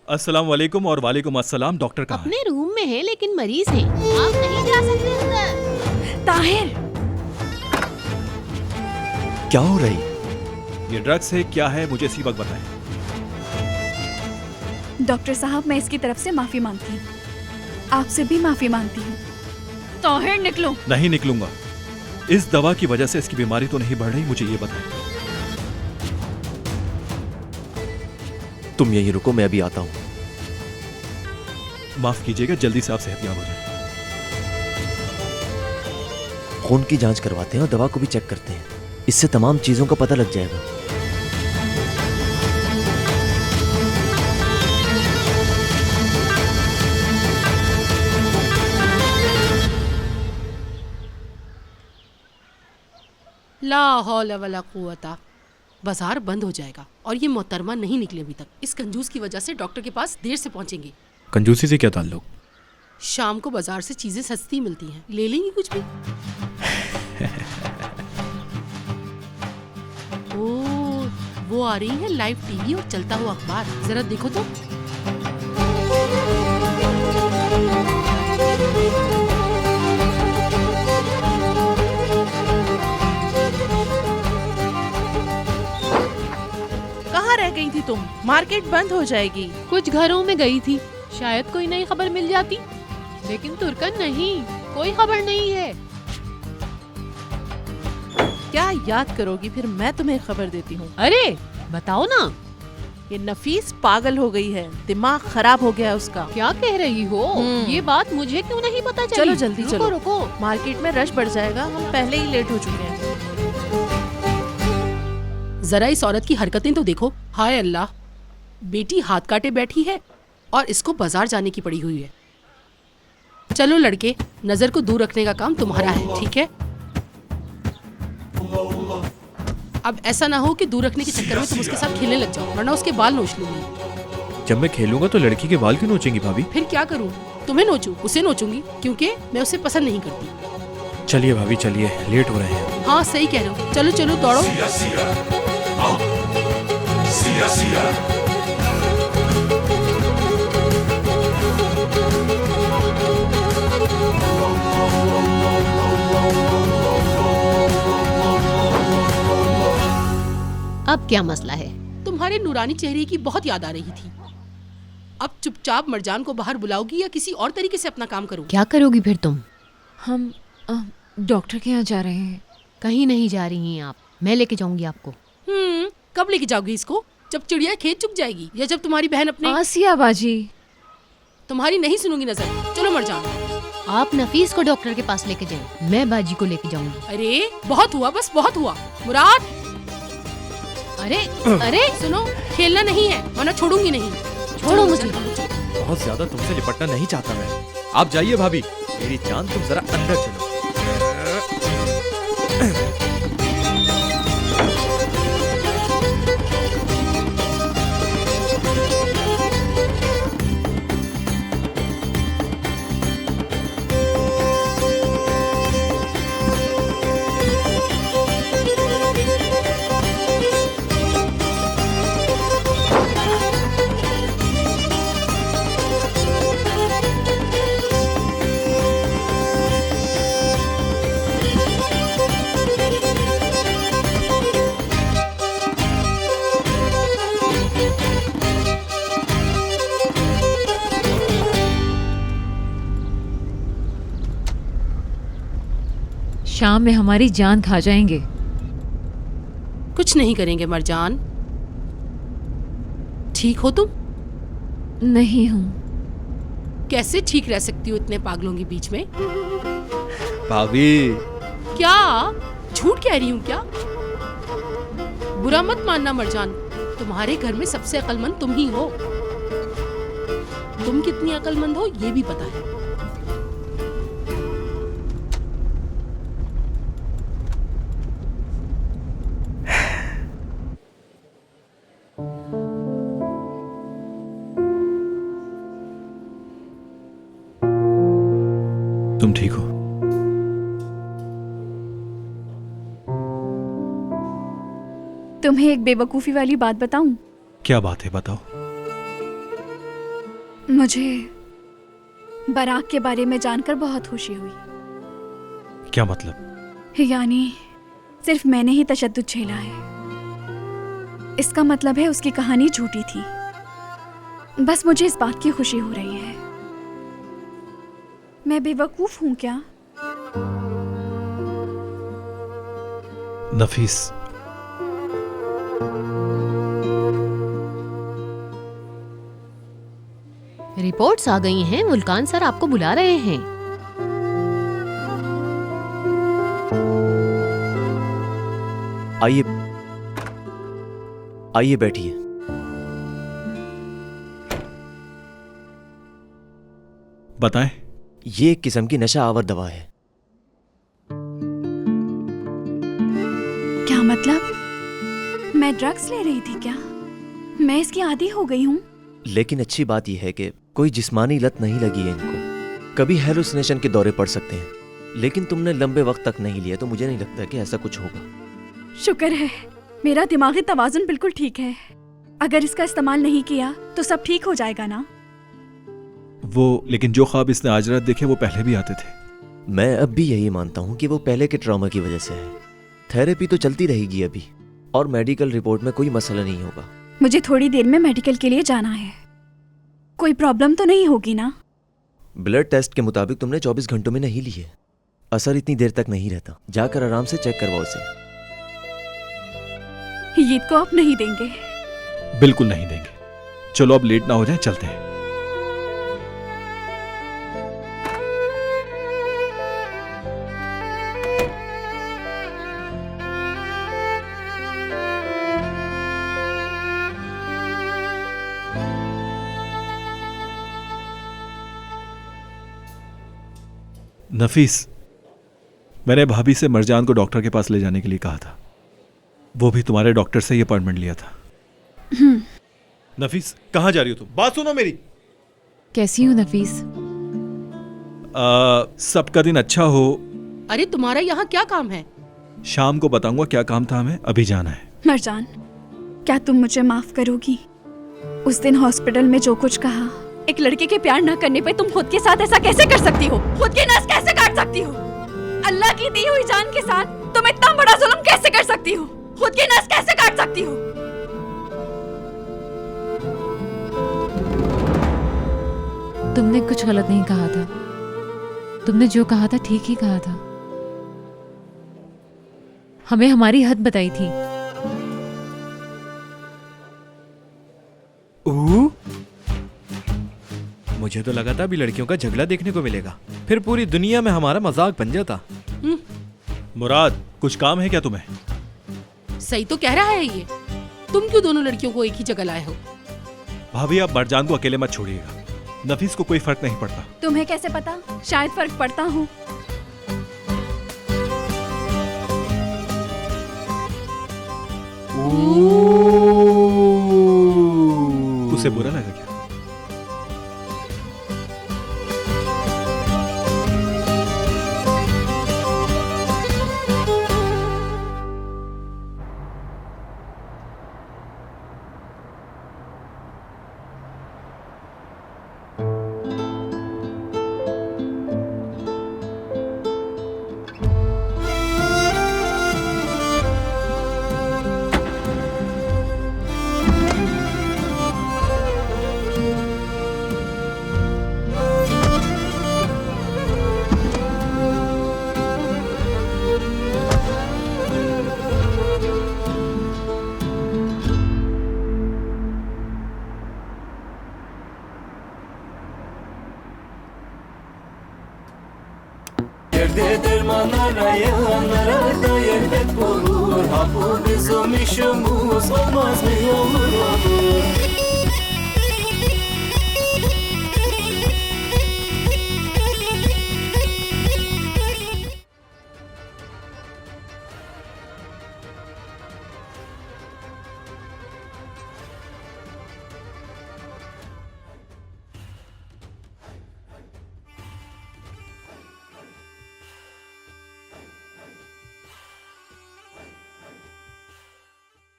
अस्सलाम वालेकुम और वालेकुम अस्सलाम। डॉक्टर कहाँ है? अपने रूम में है लेकिन मरीज है, आप नहीं जा सकते अंदर। ताहिर, क्या हो रही? ये ड्रग्स है क्या है, मुझे इसी वक्त बताएं। डॉक्टर साहब मैं इसकी तरफ से माफी मांगती हूँ, आपसे भी माफी मांगती हूँ। ताहिर निकलो। नहीं निकलूंगा। इस दवा की वजह से इसकी बीमारी तो नहीं बढ़ रही, मुझे ये बताएं। तुम यहीं रुको, मैं अभी आता हूं। माफ कीजिएगा, जल्दी से आप सेहतयाब हो जाए। खून की जांच करवाते हैं और दवा को भी चेक करते हैं, इससे तमाम चीजों का पता लग जाएगा। ला हौला वला कुव्वता। बाजार बंद हो जाएगा और ये मोहतरमा नहीं निकले अभी तक। इस कंजूस की वजह से डॉक्टर के पास देर से पहुंचेंगे। कंजूसी से क्या ताल्लुक? शाम को बाजार से चीजें सस्ती मिलती हैं, ले लेंगी कुछ भी। ओ, वो आ रही है लाइव टीवी और चलता हुआ अखबार, जरा देखो तो। कहाँ रह गई थी तुम? मार्केट बंद हो जाएगी। कुछ घरों में गई थी, शायद कोई नई खबर मिल जाती, लेकिन तुर्कन नहीं, कोई खबर नहीं है। क्या याद करोगी, फिर मैं तुम्हें खबर देती हूँ। अरे बताओ ना। ये नफीस पागल हो गई है, दिमाग खराब हो गया है उसका। क्या कह रही हो? ये बात मुझे क्यों नहीं पता चली? चलो जल्दी रुको, चलो। रुको। मार्केट में रश बढ़ जाएगा, हम पहले ही लेट हो चुके हैं। जरा इस औरत की हरकतें तो देखो। हाय अल्लाह, बेटी हाथ काटे बैठी है और इसको बाजार जाने की पड़ी हुई है। चलो लड़के, नजर को दूर रखने का काम तुम्हारा है, ठीक है? अब ऐसा ना हो कि दूर रखने के चक्कर में तुम उसके साथ खेलने लग जाओ, वरना उसके बाल नोच लूंगी। जब मैं खेलूंगा तो लड़की के बाल क्यों नोचेंगी भाभी? फिर क्या करूं? तुम्हें नोचूं? उसे नोचूंगी, क्योंकि मैं उसे पसंद नहीं करती। चलिए भाभी चलिए, लेट हो रहे हैं। हाँ सही कह रहे हो, चलो चलो दौड़ो। अब क्या मसला है? तुम्हारे नूरानी चेहरे की बहुत याद आ रही थी। अब चुपचाप मरजान को बाहर बुलाओगी या किसी और तरीके से अपना काम करोगी? क्या करोगी फिर तुम? हम डॉक्टर के यहाँ जा रहे हैं। कहीं नहीं जा रही हैं आप, मैं लेके जाऊंगी आपको। कब लेके जाओगी इसको? जब चिड़िया खेत चुग जाएगी या जब तुम्हारी बहन अपने आसिया बाजी। तुम्हारी नहीं सुनूंगी नजर। चलो मरजान। आप नफीस को डॉक्टर के पास लेके जाएं, मैं बाजी को लेके जाऊंगी। अरे बहुत हुआ, बस बहुत हुआ। मुराद, अरे अरे सुनो, खेलना नहीं है वरना छोड़ूंगी नहीं। छोड़ो मुझे। बहुत ज्यादा तुमसे निपटना नहीं चाहता मैं। आप जाइए भाभी, मेरी जान, तुम जरा अंदर चलो। शाम में हमारी जान खा जाएंगे। कुछ नहीं करेंगे मरजान। ठीक हो तुम? नहीं हूँ। कैसे ठीक रह सकती हो इतने पागलों के बीच में? भाभी, क्या झूठ कह रही हूँ क्या? बुरा मत मानना मरजान, तुम्हारे घर में सबसे अक्लमंद तुम ही हो। तुम कितनी अक्लमंद हो ये भी पता है। तुम ठीक हो? तुम्हें एक बेवकूफ़ी वाली बात बताऊं? क्या बात है, बताओ। मुझे बराक के बारे में जानकर बहुत खुशी हुई। क्या मतलब? यानी सिर्फ मैंने ही तशद्दुद झेला है। इसका मतलब है उसकी कहानी झूठी थी। बस मुझे इस बात की खुशी हो रही है। मैं बेवकूफ हूं क्या? नफीस, रिपोर्ट्स आ गई हैं, मुल्कान सर आपको बुला रहे हैं। आइए आइए बैठिए। बताएं। ये एक किस्म की नशा आवर दवा है। क्या मतलब? मैं ड्रग्स ले रही थी क्या? मैं इसकी आदी हो गई हूँ। लेकिन अच्छी बात यह है कि कोई जिस्मानी लत नहीं लगी है इनको। कभी हेलुसिनेशन के दौरे पड़ सकते हैं, लेकिन तुमने लंबे वक्त तक नहीं लिया, तो मुझे नहीं लगता कि ऐसा कुछ होगा। शुक्र है, मेरा दिमागी तवाजुन बिल्कुल ठीक है। अगर इसका इस्तेमाल नहीं किया तो सब ठीक हो जाएगा ना? लेकिन जो ख्वाब इसने आज रात देखे वो पहले भी आते थे। मैं अब भी यही मानता हूँ कि वो पहले के ट्रॉमा की वजह से है। थेरेपी तो चलती रहेगी अभी, और मेडिकल रिपोर्ट में कोई मसला नहीं होगा। मुझे थोड़ी देर में मेडिकल के लिए जाना है। कोई प्रॉब्लम तो नहीं होगी ना? ब्लड टेस्ट के मुताबिक तुमने 24 घंटों में नहीं ली है। असर इतनी देर तक नहीं रहता। जाकर आराम से चेक करवाओ उसे। ईद को आप नहीं देंगे? बिल्कुल नहीं देंगे। चलो अब लेट ना हो जाए, चलते हैं। नफीस, मैंने भाभी से मरजान को डॉक्टर के पास ले जाने के लिए कहा था। वो भी तुम्हारे डॉक्टर से ही अपॉइंटमेंट लिया था। नफीस, कहाँ जा रही हो तुम? बात सुनो मेरी। कैसी हूँ नफीस? सबका दिन अच्छा हो। अरे तुम्हारा यहाँ क्या काम है? शाम को बताऊंगा क्या काम था, हमें अभी जाना है। मरजान, क्या तुम मुझे माफ करोगी? उस दिन हॉस्पिटल में जो कुछ कहा, एक लड़के के प्यार न करने पे तुम खुद के साथ ऐसा कैसे कर सकती हो? खुद की नस कैसे काट सकती हो? अल्लाह की दी हुई जान के साथ तुम इतना बड़ा जुल्म कैसे कर सकती हो? खुद की नस कैसे काट सकती हो? तुमने कुछ गलत नहीं कहा था। तुमने जो कहा था ठीक ही कहा था। हमें हमारी हद बताई थी। मुझे तो लगा था अभी लड़कियों का झगड़ा देखने को मिलेगा, फिर पूरी दुनिया में हमारा मजाक बन जाता। मुराद, कुछ काम है क्या तुम्हें? सही तो कह रहा है ये। तुम क्यों दोनों लड़कियों को एक ही जगह लाए हो? भाभी, आप मरजान को अकेले मत छोड़िएगा। नफीस को कोई फर्क नहीं पड़ता। तुम्हें कैसे पता? शायद फर्क पड़ता हो। उसे बुरा लगा क्या? Yerde derman arayanlara da elbet bulur. Ha bu bizim işimiz olmaz mı olur olur.